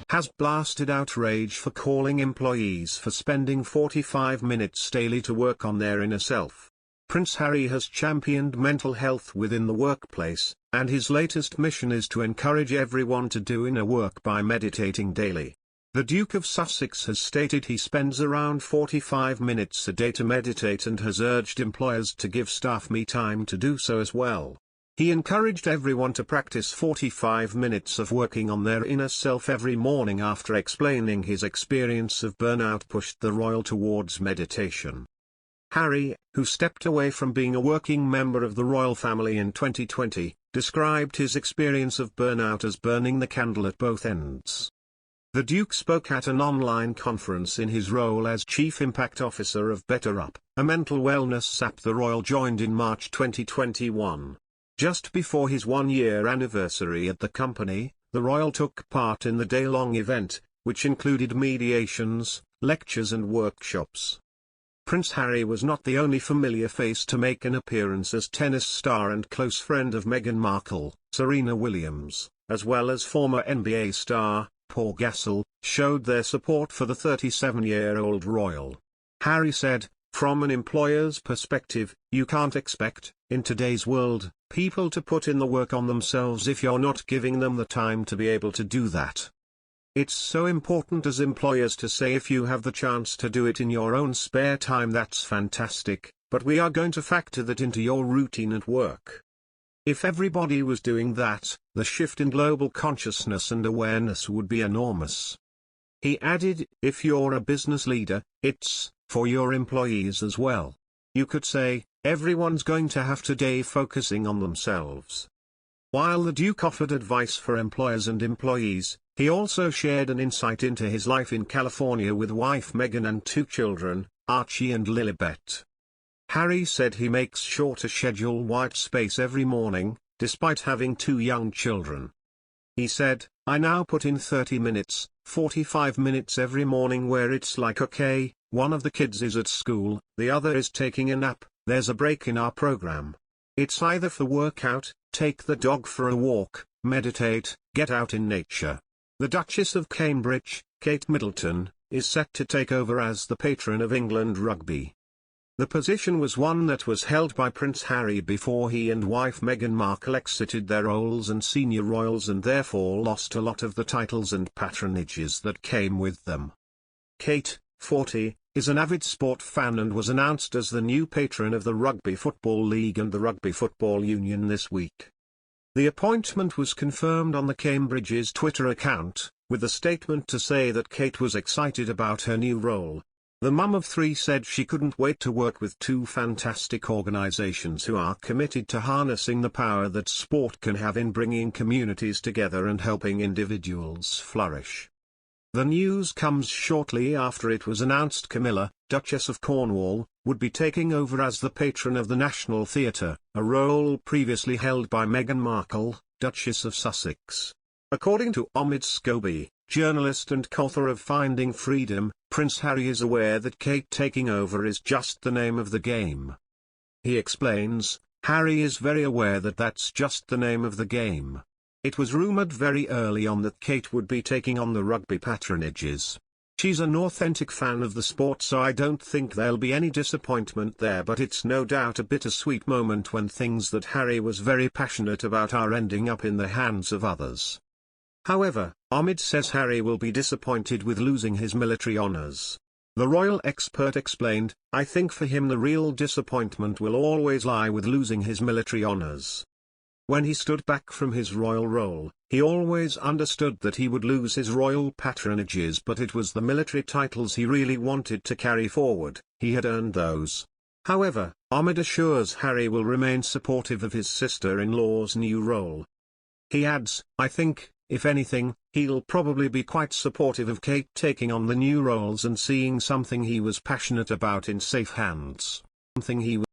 has blasted outrage for calling employees for spending 45 minutes daily to work on their inner self. Prince Harry has championed mental health within the workplace, and his latest mission is to encourage everyone to do inner work by meditating daily. The Duke of Sussex has stated he spends around 45 minutes a day to meditate and has urged employers to give staff me time to do so as well. He encouraged everyone to practice 45 minutes of working on their inner self every morning after explaining his experience of burnout pushed the royal towards meditation. Harry, who stepped away from being a working member of the royal family in 2020, described his experience of burnout as burning the candle at both ends. The Duke spoke at an online conference in his role as Chief Impact Officer of BetterUp, a mental wellness app the royal joined in March 2021. Just before his one-year anniversary at the company, the royal took part in the day-long event, which included mediations, lectures and workshops. Prince Harry was not the only familiar face to make an appearance as tennis star and close friend of Meghan Markle. Serena Williams, as well as former NBA star, Paul Gasol, showed their support for the 37-year-old royal. Harry said, "From an employer's perspective, you can't expect, in today's world, people to put in the work on themselves if you're not giving them the time to be able to do that. It's so important as employers to say if you have the chance to do it in your own spare time, that's fantastic, but we are going to factor that into your routine at work." If everybody was doing that, the shift in global consciousness and awareness would be enormous. He added, "If you're a business leader, it's for your employees as well. You could say, everyone's going to have today focusing on themselves." While the Duke offered advice for employers and employees, he also shared an insight into his life in California with wife Meghan and two children, Archie and Lilibet. Harry said he makes sure to schedule white space every morning, despite having two young children. He said, "I now put in 30 minutes, 45 minutes every morning where it's like okay, one of the kids is at school, the other is taking a nap, there's a break in our program. It's either for workout, take the dog for a walk, meditate, get out in nature." The Duchess of Cambridge, Kate Middleton, is set to take over as the patron of England rugby. The position was one that was held by Prince Harry before he and wife Meghan Markle exited their roles and senior royals and therefore lost a lot of the titles and patronages that came with them. Kate, 40, is an avid sport fan and was announced as the new patron of the Rugby Football League and the Rugby Football Union this week. The appointment was confirmed on the Cambridge's Twitter account, with a statement to say that Kate was excited about her new role. The mum of three said she couldn't wait to work with two fantastic organizations who are committed to harnessing the power that sport can have in bringing communities together and helping individuals flourish. The news comes shortly after it was announced Camilla, Duchess of Cornwall, would be taking over as the patron of the National Theatre, a role previously held by Meghan Markle, Duchess of Sussex. According to Omid Scobie, journalist and co-author of Finding Freedom, Prince Harry is aware that Kate taking over is just the name of the game. He explains, "Harry is very aware that that's just the name of the game. It was rumored very early on that Kate would be taking on the rugby patronages. She's an authentic fan of the sport, so I don't think there'll be any disappointment there, but it's no doubt a bittersweet moment when things that Harry was very passionate about are ending up in the hands of others." However, Omid says Harry will be disappointed with losing his military honours. The royal expert explained, "I think for him the real disappointment will always lie with losing his military honours. When he stood back from his royal role, he always understood that he would lose his royal patronages, but it was the military titles he really wanted to carry forward, he had earned those." However, Omid assures Harry will remain supportive of his sister-in-law's new role. He adds, "I think, if anything, he'll probably be quite supportive of Kate taking on the new roles and seeing something he was passionate about in safe hands. Something he